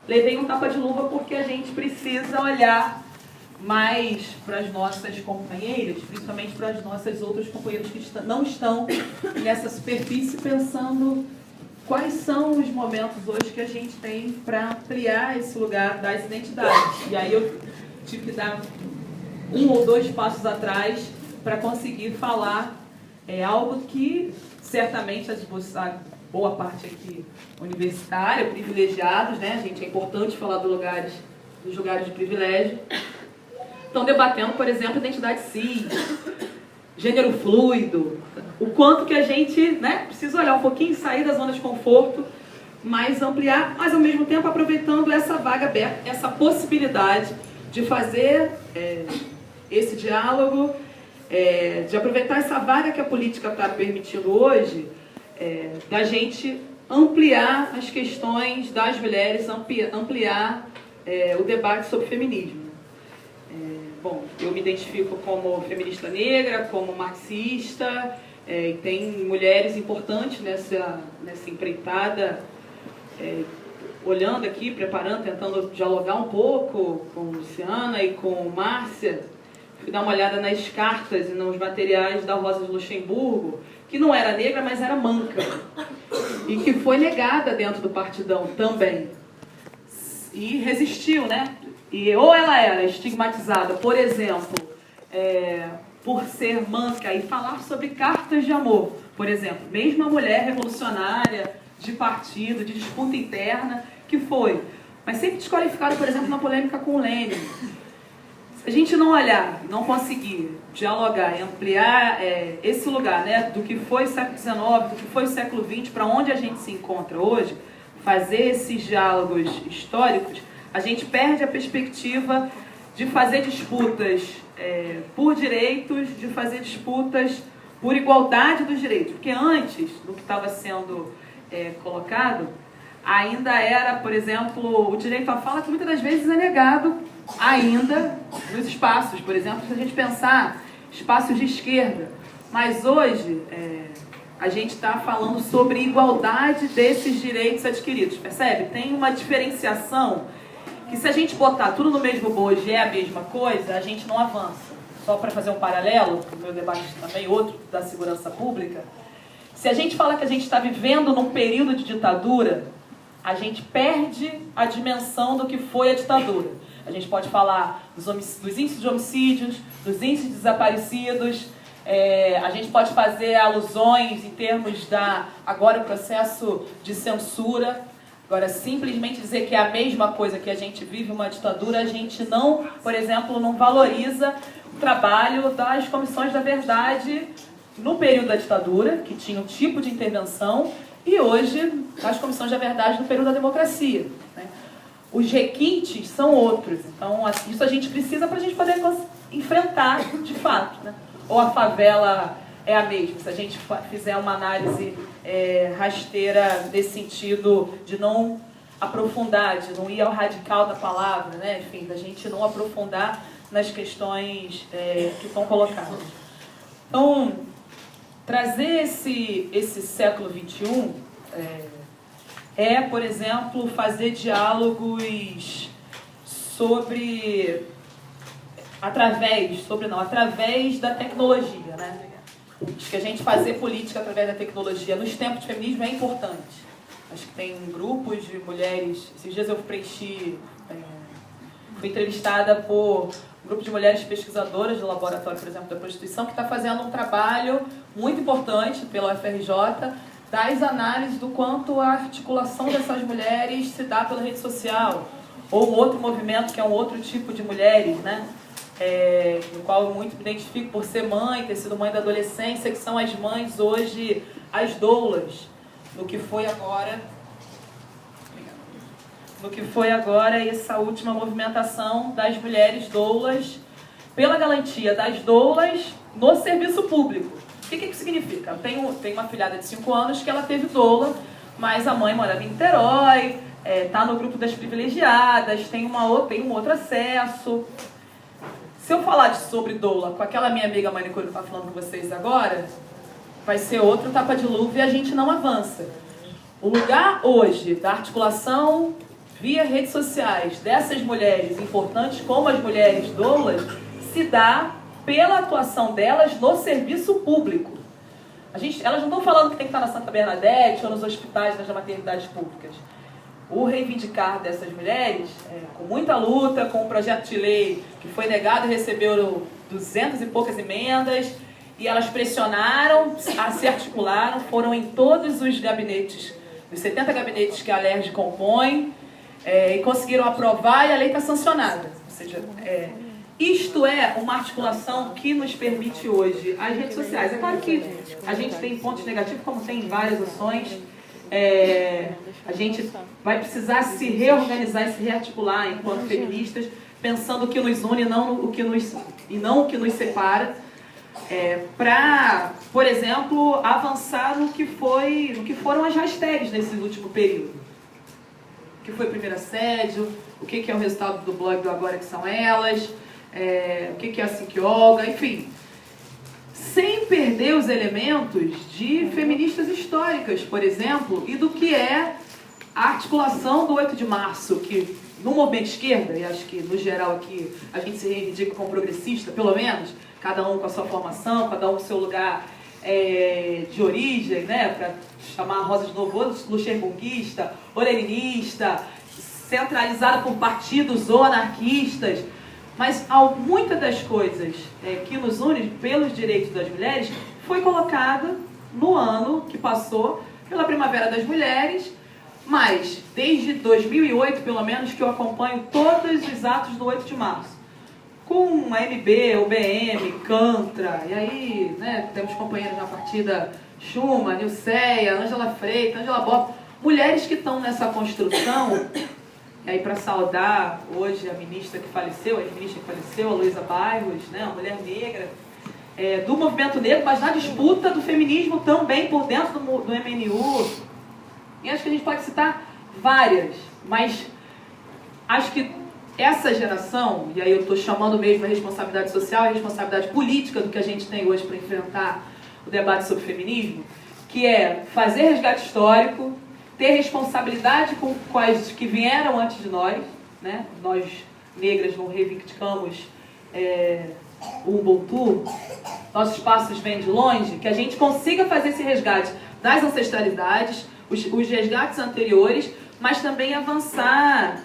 levei um tapa de luva porque a gente precisa olhar mais para as nossas companheiras, principalmente para as nossas outras companheiras que não estão nessa superfície, pensando quais são os momentos hoje que a gente tem para ampliar esse lugar das identidades. E aí eu tive que dar 1 ou 2 passos atrás para conseguir falar algo que certamente a boa parte aqui universitária, privilegiados, né? Gente, é importante falar dos lugares de privilégio. Estão debatendo, por exemplo, identidade cis, gênero fluido, o quanto que a gente, né, precisa olhar um pouquinho, sair da zona de conforto, mas ampliar, mas ao mesmo tempo aproveitando essa vaga aberta, essa possibilidade de fazer esse diálogo, de aproveitar essa vaga que a política está permitindo hoje, da gente ampliar as questões das mulheres, ampliar o debate sobre feminismo. Bom, eu me identifico como feminista negra, como marxista, e tem mulheres importantes nessa empreitada, olhando aqui, preparando, tentando dialogar um pouco com Luciana e com Márcia. Fui dar uma olhada nas cartas e nos materiais da Rosa de Luxemburgo, que não era negra, mas era manca, e que foi negada dentro do Partidão também. E resistiu, né? Ou ela era estigmatizada, por exemplo, por ser manca e falar sobre cartas de amor, por exemplo, mesmo a mulher revolucionária de partido, de disputa interna, que foi, mas sempre desqualificada, por exemplo, na polêmica com o Lênin. Se a gente não olhar, não conseguir dialogar e ampliar esse lugar, né, do que foi o século XIX, do que foi o século XX, para onde a gente se encontra hoje, fazer esses diálogos históricos, a gente perde a perspectiva de fazer disputas por direitos, de fazer disputas por igualdade dos direitos. Porque antes do que estava sendo colocado, ainda era, por exemplo, o direito à fala, que muitas das vezes é negado ainda nos espaços. Por exemplo, se a gente pensar espaços de esquerda. Mas hoje a gente está falando sobre igualdade desses direitos adquiridos. Percebe? Tem uma diferenciação que, se a gente botar tudo no mesmo bojo e é a mesma coisa, a gente não avança. Só para fazer um paralelo, o meu debate também, outro da segurança pública, se a gente fala que a gente está vivendo num período de ditadura, a gente perde a dimensão do que foi a ditadura. A gente pode falar dos índices de homicídios, dos índices de desaparecidos, a gente pode fazer alusões em termos agora o processo de censura. Agora, simplesmente dizer que é a mesma coisa, que a gente vive uma ditadura, a gente não, por exemplo, não valoriza o trabalho das comissões da verdade no período da ditadura, que tinha um tipo de intervenção, e hoje as comissões da verdade no período da democracia, né? Os requintes são outros, então isso a gente precisa para a gente poder enfrentar de fato, né? Ou a favela é a mesma, se a gente fizer uma análise rasteira nesse sentido de não aprofundar, de não ir ao radical da palavra, né? Enfim, da gente não aprofundar nas questões que estão colocadas. Então, trazer esse século XXI por exemplo, fazer diálogos através da tecnologia, né? Acho que a gente fazer política através da tecnologia nos tempos de feminismo é importante. Acho que tem grupos de mulheres. Esses dias eu fui entrevistada por um grupo de mulheres pesquisadoras do laboratório, por exemplo, da prostituição, que está fazendo um trabalho muito importante pela UFRJ, das análises do quanto a articulação dessas mulheres se dá pela rede social, ou um outro movimento que é um outro tipo de mulheres, né? No qual eu muito me identifico por ser mãe, ter sido mãe da adolescência, que são as mães hoje, as doulas, no que foi agora essa última movimentação das mulheres doulas, pela garantia das doulas no serviço público. O que isso significa? Eu tenho uma filhada de 5 anos que ela teve doula, mas a mãe morava em Niterói, está no grupo das privilegiadas, tem um outro acesso. Se eu falar sobre doula com aquela minha amiga manicure que está falando com vocês agora, vai ser outro tapa de luva e a gente não avança. O lugar hoje da articulação via redes sociais dessas mulheres importantes, como as mulheres doulas, se dá pela atuação delas no serviço público. Elas não estão falando que tem que estar na Santa Bernadette ou nos hospitais, nas maternidades públicas. O reivindicar dessas mulheres, com muita luta, com um projeto de lei que foi negado e recebeu 200 e poucas emendas, e elas pressionaram, se articularam, foram em todos os gabinetes, os 70 gabinetes que a LERJ compõe, e conseguiram aprovar, e a lei está sancionada. Ou seja, isto é uma articulação que nos permite hoje as redes sociais. É claro que a gente tem pontos negativos, como tem em várias ações. A gente vai precisar se reorganizar e se rearticular enquanto feministas, pensando o que nos une e não o que nos separa, para, por exemplo, avançar no que foram as hashtags nesse último período. O que foi primeiro assédio, o que é o resultado do blog do Agora Que São Elas, o que é assim que Olga, enfim. Sem perder os elementos de feministas históricas, por exemplo, e do que é a articulação do 8 de março, que no movimento esquerda, e acho que no geral aqui a gente se reivindica como progressista, pelo menos, cada um com a sua formação, cada um com o seu lugar de origem, né, para chamar a Rosa de novo, ou luxemburguista, ou leninista, centralizada por partidos ou anarquistas. Mas muitas das coisas que nos unem pelos direitos das mulheres foi colocada no ano que passou pela Primavera das Mulheres, mas desde 2008, pelo menos, que eu acompanho todos os atos do 8 de março. Com a MB, UBM, Cantra, e aí, né, temos companheiros na partida Chuma, Nilceia, Ângela Freitas, Ângela Bob, mulheres que estão nessa construção. E aí, para saudar hoje a ministra que faleceu, a Luísa Bairros, né, uma mulher negra, do movimento negro, mas na disputa do feminismo também por dentro do MNU. E acho que a gente pode citar várias, mas acho que essa geração, e aí eu estou chamando mesmo a responsabilidade social e a responsabilidade política do que a gente tem hoje para enfrentar o debate sobre feminismo, que é fazer resgate histórico, ter responsabilidade com as que vieram antes de nós, né? Nós, negras, não reivindicamos o Ubuntu, nossos passos vêm de longe, que a gente consiga fazer esse resgate das ancestralidades, os resgates anteriores, mas também avançar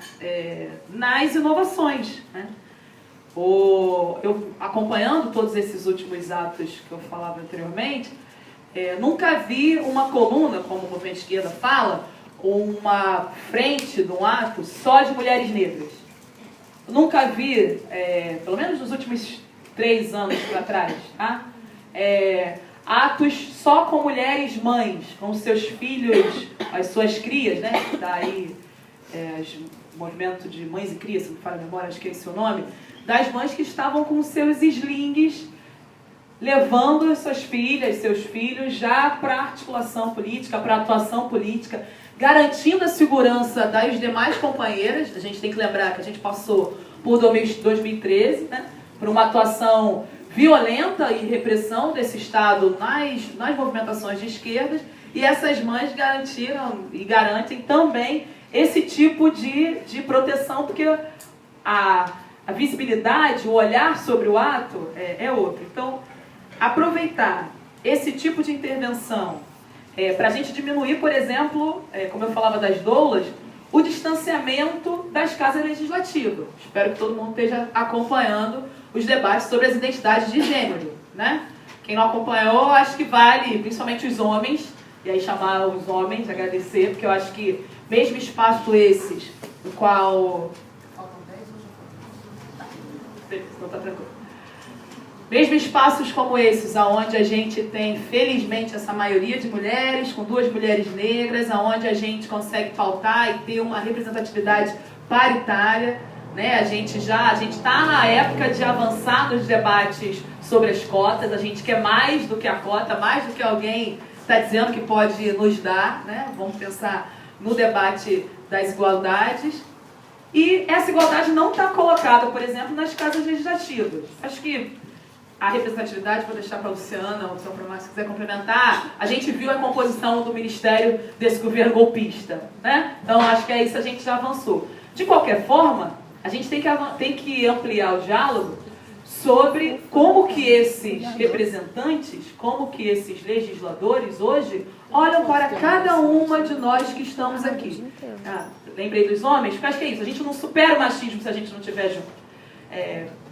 nas inovações, né? Eu acompanhando todos esses últimos atos que eu falava anteriormente, nunca vi uma coluna, como o movimento esquerda fala, uma frente de um ato só de mulheres negras. Nunca vi, pelo menos nos últimos 3 anos para trás, tá? Atos só com mulheres mães, com seus filhos, as suas crias, né? Daí, o movimento de mães e crias, se não me falha a memória, acho que é esse o nome, das mães que estavam com seus slings, levando suas filhas, seus filhos já para a articulação política, para a atuação política, garantindo a segurança das demais companheiras. A gente tem que lembrar que a gente passou por 2013, né, por uma atuação violenta e repressão desse Estado nas movimentações de esquerdas, e essas mães garantiram e garantem também esse tipo de proteção, porque a visibilidade, o olhar sobre o ato é outro. Então, aproveitar esse tipo de intervenção para a gente diminuir, por exemplo, como eu falava das doulas, o distanciamento das casas legislativas. Espero que todo mundo esteja acompanhando os debates sobre as identidades de gênero, né? Quem não acompanhou, acho que vale, principalmente os homens, e aí chamar os homens, agradecer, porque eu acho que mesmo espaço esses, no qual... Faltam 10 ou já não está tranquilo. Mesmo espaços como esses, onde a gente tem, felizmente, essa maioria de mulheres, com 2 mulheres negras, onde a gente consegue pautar e ter uma representatividade paritária, né? A gente está na época de avançar nos debates sobre as cotas, a gente quer mais do que a cota, mais do que alguém está dizendo que pode nos dar, né? Vamos pensar no debate das igualdades. E essa igualdade não está colocada, por exemplo, nas casas legislativas. Acho que a representatividade, vou deixar para a Luciana ou para o Márcio, se quiser complementar, a gente viu a composição do ministério desse governo golpista, né? Então, acho que é isso, a gente já avançou. De qualquer forma, a gente tem que ampliar o diálogo sobre como que esses representantes, como que esses legisladores hoje olham para cada uma de nós que estamos aqui. Lembrei dos homens, porque acho que é isso, a gente não supera o machismo se a gente não estiver junto.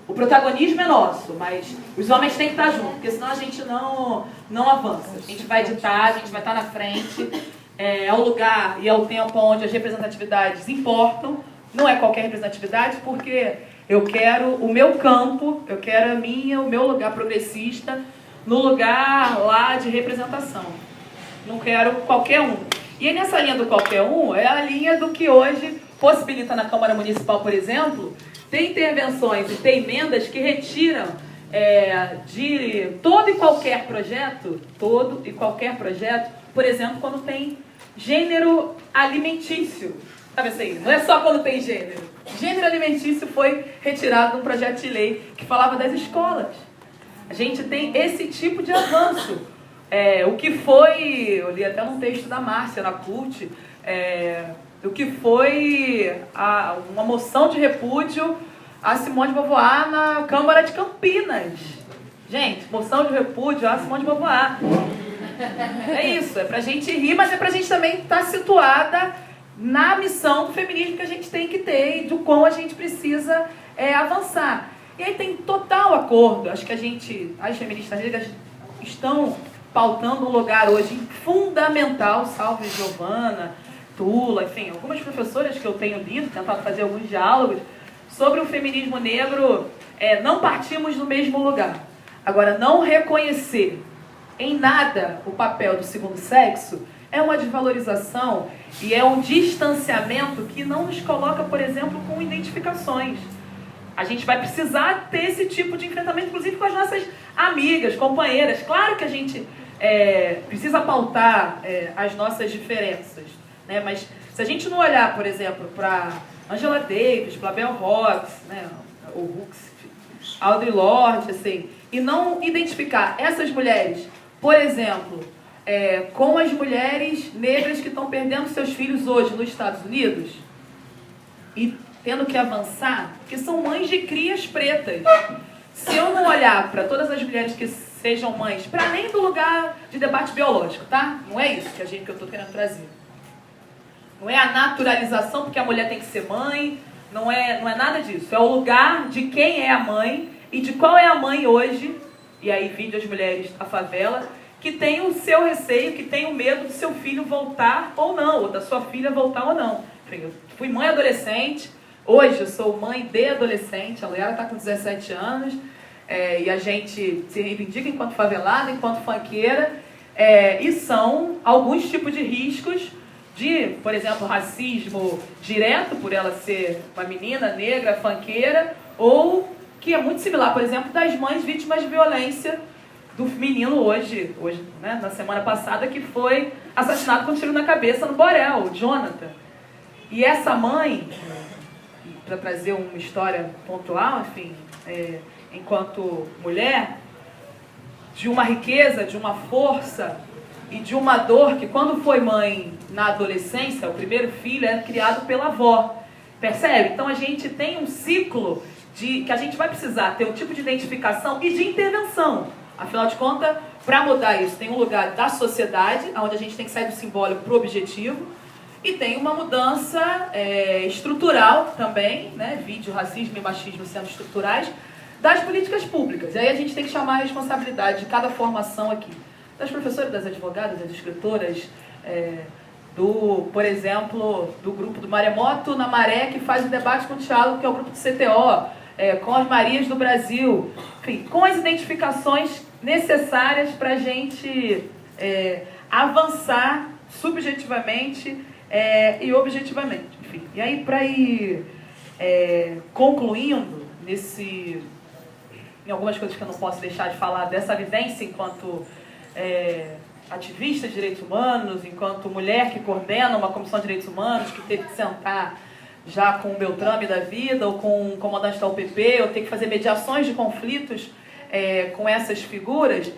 O protagonismo é nosso, mas os homens têm que estar juntos, porque senão a gente não avança. A gente vai ditar, a gente vai estar na frente, é o lugar e é o tempo onde as representatividades importam. Não é qualquer representatividade, porque eu quero o meu campo, eu quero o meu lugar progressista no lugar lá de representação. Não quero qualquer um. E aí nessa linha do qualquer um, é a linha do que hoje possibilita na Câmara Municipal, por exemplo, ter intervenções e ter emendas que retiram de todo e qualquer projeto, por exemplo, quando tem gênero alimentício. Sabe assim? Não é só quando tem gênero. Gênero alimentício foi retirado de um projeto de lei que falava das escolas. A gente tem esse tipo de avanço. O que foi, eu li até num texto da Márcia, na CUT, o que foi uma moção de repúdio a Simone de Beauvoir na Câmara de Campinas. Gente, moção de repúdio a Simone de Beauvoir. É isso, é pra gente rir, mas é pra gente também estar situada na missão do feminismo que a gente tem que ter e do quão a gente precisa avançar. E aí tem total acordo, acho que as feministas negras estão pautando um lugar hoje fundamental, salve Giovana, Tula, enfim, algumas professoras que eu tenho lido, tentado fazer alguns diálogos, sobre o feminismo negro, não partimos do mesmo lugar. Agora, não reconhecer em nada o papel do segundo sexo é uma desvalorização e é um distanciamento que não nos coloca, por exemplo, com identificações. A gente vai precisar ter esse tipo de enfrentamento, inclusive com as nossas amigas, companheiras. Claro que a gente precisa pautar as nossas diferenças, né? Mas se a gente não olhar, por exemplo, para Angela Davis, para Bell Hooks, né? Ou Hooks, Audre Lorde, assim, e não identificar essas mulheres, por exemplo, com as mulheres negras que estão perdendo seus filhos hoje nos Estados Unidos e tendo que avançar, que são mães de crias pretas. Se eu não olhar para todas as mulheres que sejam mães, para nem do lugar de debate biológico, tá? Não é isso que eu estou querendo trazer. Não é a naturalização porque a mulher tem que ser mãe, não é nada disso. É o lugar de quem é a mãe e de qual é a mãe hoje, e aí vídeo as mulheres da favela, que tem o seu receio, que tem o medo do seu filho voltar ou não, ou da sua filha voltar ou não. Eu fui mãe adolescente, hoje eu sou mãe de adolescente, a Leara está com 17 anos, e a gente se reivindica enquanto favelada, enquanto funkeira, e são alguns tipos de riscos de, por exemplo, racismo direto, por ela ser uma menina negra, funkeira, ou que é muito similar, por exemplo, das mães vítimas de violência do menino hoje, né, na semana passada, que foi assassinado com um tiro na cabeça no Borel, o Jonathan. E essa mãe, para trazer uma história pontual, enfim, enquanto mulher, de uma riqueza, de uma força e de uma dor que, quando foi mãe na adolescência, o primeiro filho é criado pela avó. Percebe? Então a gente tem um ciclo que a gente vai precisar ter um tipo de identificação e de intervenção. Afinal de contas, para mudar isso, tem um lugar da sociedade, onde a gente tem que sair do simbólico para o objetivo, e tem uma mudança estrutural também, né? Vídeo, racismo e machismo sendo estruturais, das políticas públicas. E aí a gente tem que chamar a responsabilidade de cada formação aqui. Das professoras, das advogadas, das escritoras, por exemplo, do grupo do Maremoto na Maré, que faz o debate com o diálogo, que é o grupo do CTO, com as Marias do Brasil, enfim, com as identificações necessárias para a gente avançar subjetivamente e objetivamente. Enfim, e aí, para ir concluindo em algumas coisas que eu não posso deixar de falar dessa vivência enquanto ativista de direitos humanos, enquanto mulher que coordena uma comissão de direitos humanos, que teve que sentar já com o Beltrame da vida, ou com o comandante da UPP, ou ter que fazer mediações de conflitos com essas figuras,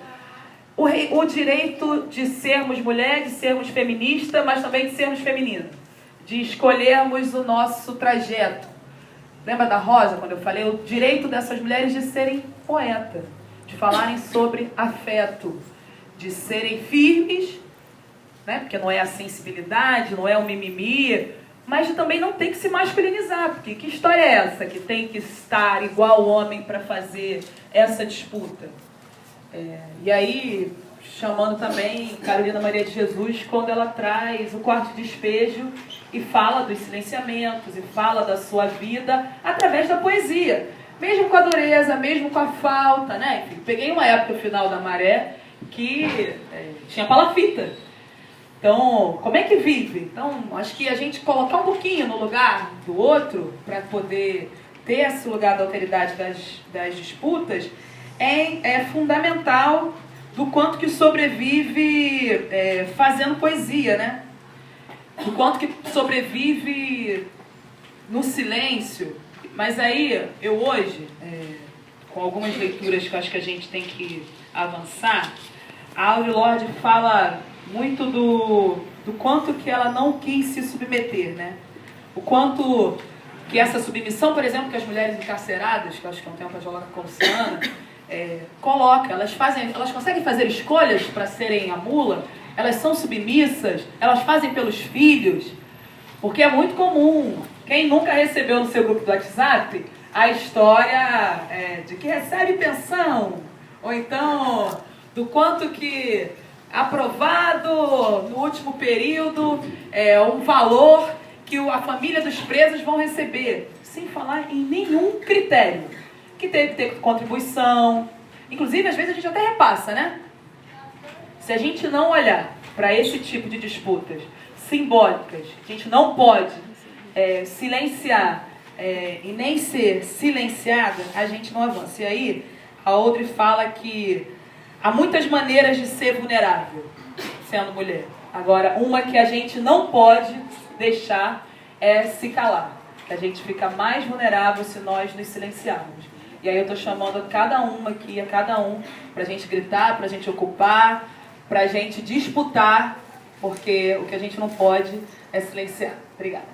o direito de sermos mulher, de sermos feminista, mas também de sermos feminina, de escolhermos o nosso trajeto. Lembra da Rosa, quando eu falei? O direito dessas mulheres de serem poetas, de falarem sobre afeto, de serem firmes, né? Porque não é a sensibilidade, não é o mimimi, mas de também não tem que se masculinizar, porque que história é essa que tem que estar igual homem para fazer essa disputa? E aí, chamando também Carolina Maria de Jesus, quando ela traz o quarto despejo e fala dos silenciamentos, e fala da sua vida através da poesia. Mesmo com a dureza, mesmo com a falta, né? Enfim, peguei uma época, final da Maré, que tinha palafita. Então, como é que vive? Então, acho que a gente colocar um pouquinho no lugar do outro, para poder ter esse lugar da alteridade das disputas, é fundamental do quanto que sobrevive fazendo poesia, né? Do quanto que sobrevive no silêncio. Mas aí, eu hoje, com algumas leituras que eu acho que a gente tem que avançar, a Audre Lorde fala muito do quanto que ela não quis se submeter, né? O quanto que essa submissão, por exemplo, que as mulheres encarceradas, que eu acho que é um tema para jogar com a Luciana, coloca, elas conseguem fazer escolhas para serem a mula, elas são submissas, elas fazem pelos filhos, porque é muito comum. Quem nunca recebeu no seu grupo do WhatsApp a história de que recebe pensão, ou então do quanto que aprovado no último período um valor que a família dos presos vão receber, sem falar em nenhum critério. Que tem que ter contribuição. Inclusive, às vezes a gente até repassa, né? Se a gente não olhar para esse tipo de disputas simbólicas, a gente não pode silenciar e nem ser silenciada, a gente não avança. E aí, a Audre fala que há muitas maneiras de ser vulnerável, sendo mulher. Agora, uma que a gente não pode deixar é se calar. Que a gente fica mais vulnerável se nós nos silenciarmos. E aí eu estou chamando a cada uma aqui, a cada um, para a gente gritar, para a gente ocupar, para a gente disputar, porque o que a gente não pode é silenciar. Obrigada.